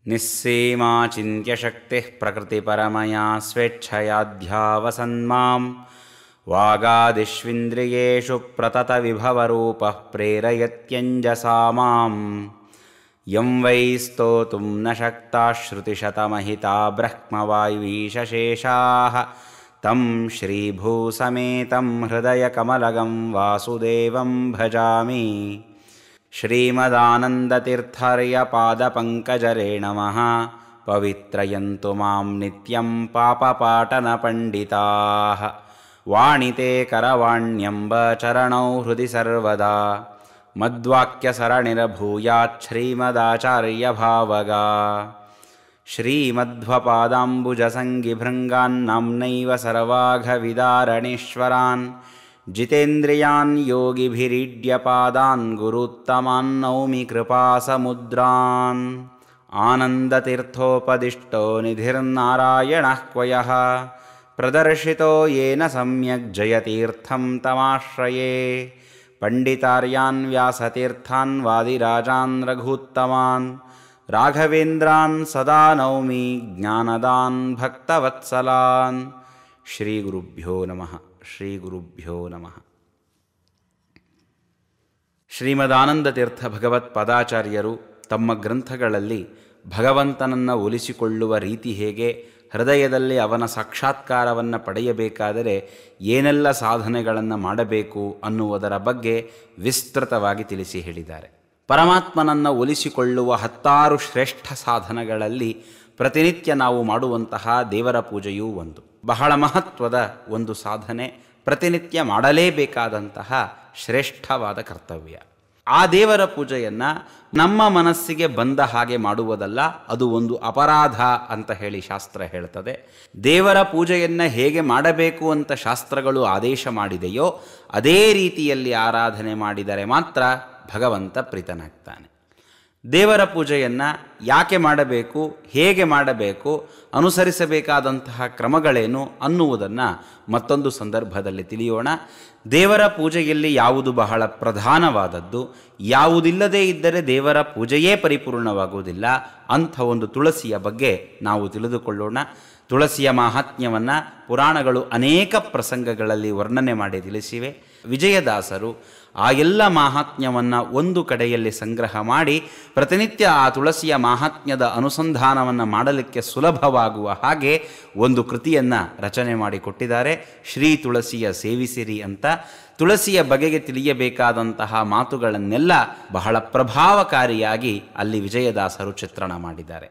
ನಿಸ್ಸೀಮಾಚಿಂತ್ಯಶಕ್ತಿಃ ಪ್ರಕೃತಿಪರಮಯಾ ಸ್ವೇಚ್ಛಯಾಧ್ಯಾವಸನ್ಮಾಂ ವಾಗಾದಿಷ್ವಿಂದ್ರಿಯೇಷು ಪ್ರತತವಿಭವರೂಪಃ ಪ್ರೇರಯತ್ಯಂಜಸಾ ಮಾಂ M Y ಸ್ತೋತುಂ ನ ಶಕ್ತಾಃ ಶ್ರುತಿಶತಮಹಿತಾ ಬ್ರಹ್ಮವಾಯುವೀಶಶೇಷಾಃ ತಂ ಶ್ರೀಭೂಸಮೇತಂ ಹೃದಯಕಮಲಗಂ ವಾಸುದೇವಂ ಭಜಾಮಿ. ಶ್ರೀಮದಾನಂದತೀರ್ಥರ್ಯಪಾದಪಂಕಜರೇಣಮಃ ಪವಿತ್ರಯಂತು ಮಾಂ ನಿತ್ಯಂ ಪಾಪಪಾಟನಪಂಡಿತಾಃ. ವಾಣಿತೆ ಕರವಾಣ್ಯಂಬ ಚರಣೌ ಹೃದಿ ಸರ್ವದಾ ಮದ್ವಾಕ್ಯಸರಣಿರಭೂಯಾತ್ ಶ್ರೀಮದಾಚಾರ್ಯಭಾವಗಾ. ಶ್ರೀಮಧ್ವಪಾದಾಂಬುಜಸಂಗಿಭೃಂಗಾನ್ನಂನೈವ ಸರ್ವಾಘವಿದಾರಣೇಶ್ವರಾನ್ ಜಿತೇಂದ್ರಿಯಾನ್ ಯೋಗಿಭಿರೀಡ್ಯಪಾದಾನ್ ಗುರುತ್ತಮಾನ್ ನೌಮಿ ಕೃಪಾಸಮುದ್ರಾನ್. ಆನಂದತೀರ್ಥೋಪದಿಷ್ಟೋ ನಿಧಿರ್ನಾರಾಯಣಃ ಕ್ವಯಃ ಪ್ರದರ್ಶಿತೋ ಯೇನ ಸಮ್ಯಕ್ ಜಯತೀರ್ಥಂ ತಮಾಶ್ರಯೇ. ಪಂಡಿತಾರ್ಯಾನ್ ವ್ಯಾಸತೀರ್ಥಾನ್ ವಾದಿರಾಜಾನ್ ರಘೂತ್ತಮಾನ್ ರಾಘವೇಂದ್ರಾನ್ ಸದಾ ನೌಮಿ ಜ್ಞಾನದಾನ್ ಭಕ್ತವತ್ಸಲಾನ್. ಶ್ರೀ ಗುರುಭ್ಯೋ ನಮಃ. ಶ್ರೀ ಗುರುಭ್ಯೋ ನಮಃ. ಶ್ರೀಮದಾನಂದತೀರ್ಥ ಭಗವತ್ಪಾದಾಚಾರ್ಯರು ತಮ್ಮ ಗ್ರಂಥಗಳಲ್ಲಿ ಭಗವಂತನನ್ನು ಒಲಿಸಿಕೊಳ್ಳುವ ರೀತಿ ಹೇಗೆ, ಹೃದಯದಲ್ಲಿ ಅವನ ಸಾಕ್ಷಾತ್ಕಾರವನ್ನು ಪಡೆಯಬೇಕಾದರೆ ಏನೆಲ್ಲ ಸಾಧನೆಗಳನ್ನು ಮಾಡಬೇಕು ಅನ್ನುವುದರ ಬಗ್ಗೆ ವಿಸ್ತೃತವಾಗಿ ತಿಳಿಸಿ ಹೇಳಿದ್ದಾರೆ. ಪರಮಾತ್ಮನನ್ನು ಒಲಿಸಿಕೊಳ್ಳುವ 10 ಶ್ರೇಷ್ಠ ಸಾಧನಗಳಲ್ಲಿ ಪ್ರತಿನಿತ್ಯ ನಾವು ಮಾಡುವಂತಹ ದೇವರ ಪೂಜೆಯೂ ಒಂದು. ಬಹಳ ಮಹತ್ವದ ಒಂದು ಸಾಧನೆ, ಪ್ರತಿನಿತ್ಯ ಮಾಡಲೇಬೇಕಾದಂತಹ ಶ್ರೇಷ್ಠವಾದ ಕರ್ತವ್ಯ. ಆ ದೇವರ ಪೂಜೆಯನ್ನು ನಮ್ಮ ಮನಸ್ಸಿಗೆ ಬಂದ ಹಾಗೆ ಮಾಡುವುದಲ್ಲ, ಅದು ಒಂದು ಅಪರಾಧ ಅಂತ ಹೇಳಿ ಶಾಸ್ತ್ರ ಹೇಳ್ತದೆ. ದೇವರ ಪೂಜೆಯನ್ನು ಹೇಗೆ ಮಾಡಬೇಕು ಅಂತ ಶಾಸ್ತ್ರಗಳು ಆದೇಶ ಮಾಡಿದೆಯೋ ಅದೇ ರೀತಿಯಲ್ಲಿ ಆರಾಧನೆ ಮಾಡಿದರೆ ಮಾತ್ರ ಭಗವಂತ ಪ್ರೀತನಾಗ್ತಾನೆ. ದೇವರ ಪೂಜೆಯನ್ನು ಯಾಕೆ ಮಾಡಬೇಕು, ಹೇಗೆ ಮಾಡಬೇಕು, ಅನುಸರಿಸಬೇಕಾದಂತಹ ಕ್ರಮಗಳೇನು ಅನ್ನುವುದನ್ನು ಮತ್ತೊಂದು ಸಂದರ್ಭದಲ್ಲಿ ತಿಳಿಯೋಣ. ದೇವರ ಪೂಜೆಯಲ್ಲಿ ಯಾವುದು ಬಹಳ ಪ್ರಧಾನವಾದದ್ದು, ಯಾವುದಿಲ್ಲದೇ ಇದ್ದರೆ ದೇವರ ಪೂಜೆಯೇ ಪರಿಪೂರ್ಣವಾಗುವುದಿಲ್ಲ, ಅಂಥ ಒಂದು ತುಳಸಿಯ ಬಗ್ಗೆ ನಾವು ತಿಳಿದುಕೊಳ್ಳೋಣ. ತುಳಸಿಯ ಮಾಹಾತ್ಮ್ಯವನ್ನು ಪುರಾಣಗಳು ಅನೇಕ ಪ್ರಸಂಗಗಳಲ್ಲಿ ವರ್ಣನೆ ಮಾಡಿ ತಿಳಿಸಿವೆ. ವಿಜಯದಾಸರು ಆ ಎಲ್ಲ ಮಾಹಾತ್ಮ್ಯವನ್ನು ಒಂದು ಕಡೆಯಲ್ಲಿ ಸಂಗ್ರಹ ಮಾಡಿ ಪ್ರತಿನಿತ್ಯ ಆ ತುಳಸಿಯ ಮಾಹಾತ್ಮ್ಯದ ಅನುಸಂಧಾನವನ್ನು ಮಾಡಲಿಕ್ಕೆ ಸುಲಭವಾಗುವ ಹಾಗೆ ಒಂದು ಕೃತಿಯನ್ನು ರಚನೆ ಮಾಡಿಕೊಟ್ಟಿದ್ದಾರೆ. ಶ್ರೀ ತುಳಸಿಯ ಸೇವಿಸಿರಿ ಅಂತ. ತುಳಸಿಯ ಬಗೆಗೆ ತಿಳಿಯಬೇಕಾದಂತಹ ಮಾತುಗಳನ್ನೆಲ್ಲ ಬಹಳ ಪ್ರಭಾವಕಾರಿಯಾಗಿ ಅಲ್ಲಿ ವಿಜಯದಾಸರು ಚಿತ್ರಣ ಮಾಡಿದ್ದಾರೆ.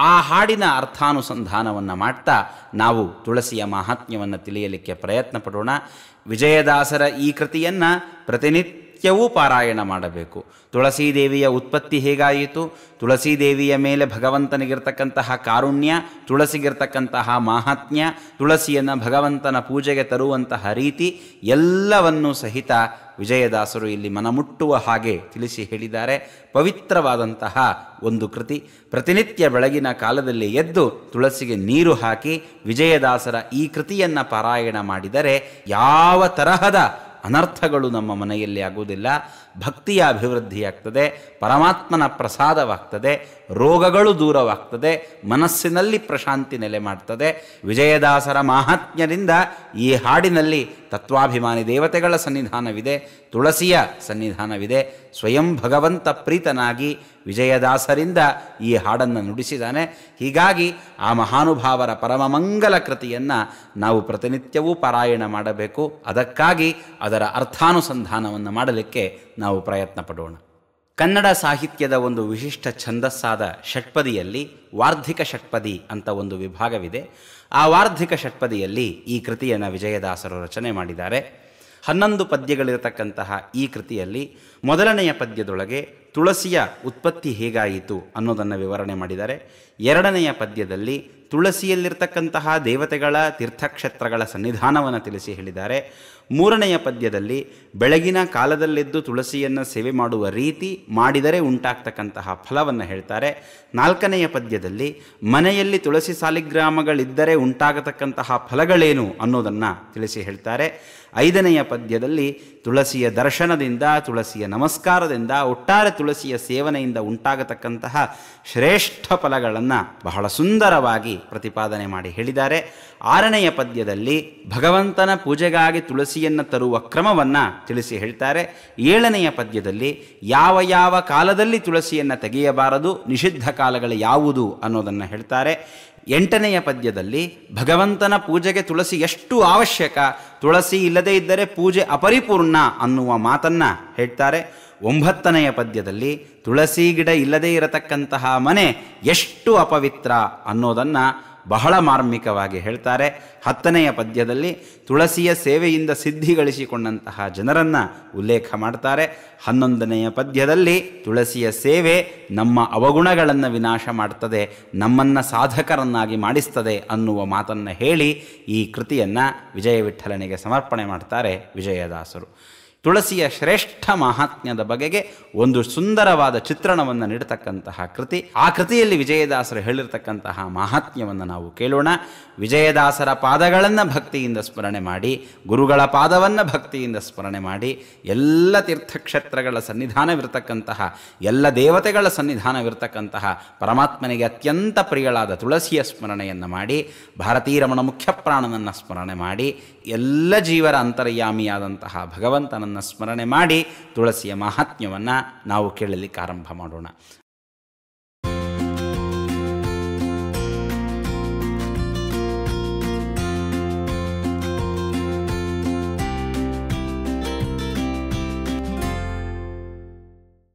ಆ ಹಾಡಿನ ಅರ್ಥಾನುಸಂಧಾನವನ್ನು ಮಾಡ್ತಾ ನಾವು ತುಳಸಿಯ ಮಾಹಾತ್ಮ್ಯವನ್ನು ತಿಳಿಯಲಿಕ್ಕೆ ಪ್ರಯತ್ನ ಪಡೋಣ. ವಿಜಯದಾಸರ ಈ ಕೃತಿಯನ್ನು ಪ್ರತಿನಿತ್ಯವೂ ಪಾರಾಯಣ ಮಾಡಬೇಕು. ತುಳಸೀದೇವಿಯ ಉತ್ಪತ್ತಿ ಹೇಗಾಯಿತು, ತುಳಸೀದೇವಿಯ ಮೇಲೆ ಭಗವಂತನಿಗಿರ್ತಕ್ಕಂತಹ ಕಾರುಣ್ಯ, ತುಳಸಿಗಿರ್ತಕ್ಕಂತಹ ಮಾಹಾತ್ಮ್ಯ, ತುಳಸಿಯನ್ನು ಭಗವಂತನ ಪೂಜೆಗೆ ತರುವಂತಹ ರೀತಿ ಎಲ್ಲವನ್ನೂ ಸಹಿತ ವಿಜಯದಾಸರು ಇಲ್ಲಿ ಮನಮುಟ್ಟುವ ಹಾಗೆ ತಿಳಿಸಿ ಹೇಳಿದ್ದಾರೆ. ಪವಿತ್ರವಾದಂತಹ ಒಂದು ಕೃತಿ. ಪ್ರತಿನಿತ್ಯ ಬೆಳಗಿನ ಕಾಲದಲ್ಲಿ ಎದ್ದು ತುಳಸಿಗೆ ನೀರು ಹಾಕಿ ವಿಜಯದಾಸರ ಈ ಕೃತಿಯನ್ನು ಪಾರಾಯಣ ಮಾಡಿದರೆ ಯಾವ ತರಹದ ಅನರ್ಥಗಳು ನಮ್ಮ ಮನೆಯಲ್ಲಿ ಆಗುವುದಿಲ್ಲ. ಭಕ್ತಿಯ ಅಭಿವೃದ್ಧಿಯಾಗ್ತದೆ, ಪರಮಾತ್ಮನ ಪ್ರಸಾದವಾಗ್ತದೆ, ರೋಗಗಳು ದೂರವಾಗ್ತದೆ, ಮನಸ್ಸಿನಲ್ಲಿ ಪ್ರಶಾಂತಿ ನೆಲೆ ಮಾಡ್ತದೆ. ವಿಜಯದಾಸರ ಮಾಹಾತ್ಮ್ಯದಿಂದ ಈ ಹಾಡಿನಲ್ಲಿ ತತ್ವಾಭಿಮಾನಿ ದೇವತೆಗಳ ಸನ್ನಿಧಾನವಿದೆ, ತುಳಸಿಯ ಸನ್ನಿಧಾನವಿದೆ. ಸ್ವಯಂ ಭಗವಂತ ಪ್ರೀತನಾಗಿ ವಿಜಯದಾಸರಿಂದ ಈ ಹಾಡನ್ನು ನುಡಿಸಿದ್ದಾನೆ. ಹೀಗಾಗಿ ಆ ಮಹಾನುಭಾವರ ಪರಮಮಂಗಲ ಕೃತಿಯನ್ನು ನಾವು ಪ್ರತಿನಿತ್ಯವೂ ಪಾರಾಯಣ ಮಾಡಬೇಕು. ಅದಕ್ಕಾಗಿ ಅದರ ಅರ್ಥಾನುಸಂಧಾನವನ್ನು ಮಾಡಲಿಕ್ಕೆ ನಾವು ಪ್ರಯತ್ನ ಪಡೋಣ. ಕನ್ನಡ ಸಾಹಿತ್ಯದ ಒಂದು ವಿಶಿಷ್ಟ ಛಂದಸ್ಸಾದ ಷಟ್ಪದಿಯಲ್ಲಿ ವಾರ್ಧಿಕ ಷಟ್ಪದಿ ಅಂತ ಒಂದು ವಿಭಾಗವಿದೆ. ಆ ವಾರ್ಧಿಕ ಷಟ್ಪದಿಯಲ್ಲಿ ಈ ಕೃತಿಯನ್ನು ವಿಜಯದಾಸರು ರಚನೆ ಮಾಡಿದ್ದಾರೆ. 11 ಪದ್ಯಗಳಿರತಕ್ಕಂತಹ ಈ ಕೃತಿಯಲ್ಲಿ ಮೊದಲನೆಯ ಪದ್ಯದೊಳಗೆ ತುಳಸಿಯ ಉತ್ಪತ್ತಿ ಹೇಗಾಯಿತು ಅನ್ನೋದನ್ನು ವಿವರಣೆ ಮಾಡಿದ್ದಾರೆ. ಎರಡನೆಯ ಪದ್ಯದಲ್ಲಿ ತುಳಸಿಯಲ್ಲಿರ್ತಕ್ಕಂತಹ ದೇವತೆಗಳ ತೀರ್ಥಕ್ಷೇತ್ರಗಳ ಸನ್ನಿಧಾನವನ್ನು ತಿಳಿಸಿ ಹೇಳಿದ್ದಾರೆ. ಮೂರನೆಯ ಪದ್ಯದಲ್ಲಿ ಬೆಳಗಿನ ಕಾಲದಲ್ಲೆದ್ದು ತುಳಸಿಯನ್ನು ಸೇವೆ ಮಾಡುವ ರೀತಿ, ಮಾಡಿದರೆ ಉಂಟಾಗ್ತಕ್ಕಂತಹ ಫಲವನ್ನು ಹೇಳ್ತಾರೆ. ನಾಲ್ಕನೆಯ ಪದ್ಯದಲ್ಲಿ ಮನೆಯಲ್ಲಿ ತುಳಸಿ ಸಾಲಿಗ್ರಾಮಗಳಿದ್ದರೆ ಉಂಟಾಗತಕ್ಕಂತಹ ಫಲಗಳೇನು ಅನ್ನೋದನ್ನು ತಿಳಿಸಿ ಹೇಳ್ತಾರೆ. ಐದನೆಯ ಪದ್ಯದಲ್ಲಿ ತುಳಸಿಯ ದರ್ಶನದಿಂದ, ತುಳಸಿಯ ನಮಸ್ಕಾರದಿಂದ, ಒಟ್ಟಾರೆ ತುಳಸಿಯ ಸೇವನೆಯಿಂದ ಉಂಟಾಗತಕ್ಕಂತಹ ಶ್ರೇಷ್ಠ ಫಲಗಳನ್ನು ಬಹಳ ಸುಂದರವಾಗಿ ಪ್ರತಿಪಾದನೆ ಮಾಡಿ ಹೇಳಿದ್ದಾರೆ. 6ನೆಯ ಪದ್ಯದಲ್ಲಿ ಭಗವಂತನ ಪೂಜೆಗಾಗಿ ತುಳಸಿಯನ್ನು ತರುವ ಕ್ರಮವನ್ನು ತಿಳಿಸಿ ಹೇಳ್ತಾರೆ. 7ನೆಯ ಪದ್ಯದಲ್ಲಿ ಯಾವ ಯಾವ ಕಾಲದಲ್ಲಿ ತುಳಸಿಯನ್ನು ತೆಗೆಯಬಾರದು, ನಿಷಿದ್ಧ ಕಾಲಗಳು ಯಾವುದು ಅನ್ನೋದನ್ನು ಹೇಳ್ತಾರೆ. 8ನೆಯ ಪದ್ಯದಲ್ಲಿ ಭಗವಂತನ ಪೂಜೆಗೆ ತುಳಸಿ ಎಷ್ಟು ಅವಶ್ಯಕ, ತುಳಸಿ ಇಲ್ಲದೇ ಇದ್ದರೆ ಪೂಜೆ ಅಪರಿಪೂರ್ಣ ಅನ್ನುವ ಮಾತನ್ನು ಹೇಳ್ತಾರೆ. 9ನೆಯ ಪದ್ಯದಲ್ಲಿ ತುಳಸಿ ಗಿಡ ಇಲ್ಲದೇ ಇರತಕ್ಕಂತಹ ಮನೆ ಎಷ್ಟು ಅಪವಿತ್ರ ಅನ್ನೋದನ್ನು ಬಹಳ ಮಾರ್ಮಿಕವಾಗಿ ಹೇಳ್ತಾರೆ. 10ನೆಯ ಪದ್ಯದಲ್ಲಿ ತುಳಸಿಯ ಸೇವೆಯಿಂದ ಸಿದ್ಧಿಗಳಿಸಿಕೊಂಡಂತಹ ಜನರನ್ನು ಉಲ್ಲೇಖ ಮಾಡ್ತಾರೆ. 11ನೆಯ ಪದ್ಯದಲ್ಲಿ ತುಳಸಿಯ ಸೇವೆ ನಮ್ಮ ಅವಗುಣಗಳನ್ನು ವಿನಾಶ ಮಾಡ್ತದೆ, ನಮ್ಮನ್ನು ಸಾಧಕರನ್ನಾಗಿ ಮಾಡಿಸ್ತದೆ ಅನ್ನುವ ಮಾತನ್ನು ಹೇಳಿ ಈ ಕೃತಿಯನ್ನು ವಿಜಯ ವಿಠ್ಠಲನಿಗೆ ಸಮರ್ಪಣೆ ಮಾಡ್ತಾರೆ ವಿಜಯದಾಸರು. ತುಳಸಿಯ ಶ್ರೇಷ್ಠ ಮಹಾತ್ಮ್ಯದ ಬಗೆಗೆ ಒಂದು ಸುಂದರವಾದ ಚಿತ್ರಣವನ್ನು ನೀಡತಕ್ಕಂತಹ ಕೃತಿ. ಆ ಕೃತಿಯಲ್ಲಿ ವಿಜಯದಾಸರು ಹೇಳಿರ್ತಕ್ಕಂತಹ ಮಹಾತ್ಮ್ಯವನ್ನು ನಾವು ಕೇಳೋಣ. ವಿಜಯದಾಸರ ಪಾದಗಳನ್ನು ಭಕ್ತಿಯಿಂದ ಸ್ಮರಣೆ ಮಾಡಿ, ಗುರುಗಳ ಪಾದವನ್ನು ಭಕ್ತಿಯಿಂದ ಸ್ಮರಣೆ ಮಾಡಿ, ಎಲ್ಲ ತೀರ್ಥಕ್ಷೇತ್ರಗಳ ಸನ್ನಿಧಾನವಿರತಕ್ಕಂತಹ, ಎಲ್ಲ ದೇವತೆಗಳ ಸನ್ನಿಧಾನವಿರತಕ್ಕಂತಹ ಪರಮಾತ್ಮನಿಗೆ ಅತ್ಯಂತ ಪ್ರಿಯಳಾದ ತುಳಸಿಯ ಸ್ಮರಣೆಯನ್ನು ಮಾಡಿ, ಭಾರತೀರಮಣ ಮುಖ್ಯಪ್ರಾಣನನ್ನು ಸ್ಮರಣೆ ಮಾಡಿ, ಎಲ್ಲ ಜೀವರ ಅಂತರ್ಯಾಮಿಯಾದಂತಹ ಭಗವಂತನನ್ನು ಸ್ಮರಣೆ ಮಾಡಿ ತುಳಸಿಯ ಮಹಾತ್ಮ್ಯವನ್ನು ನಾವು ಕೇಳಲಿಕ್ಕೆ ಆರಂಭ ಮಾಡೋಣ.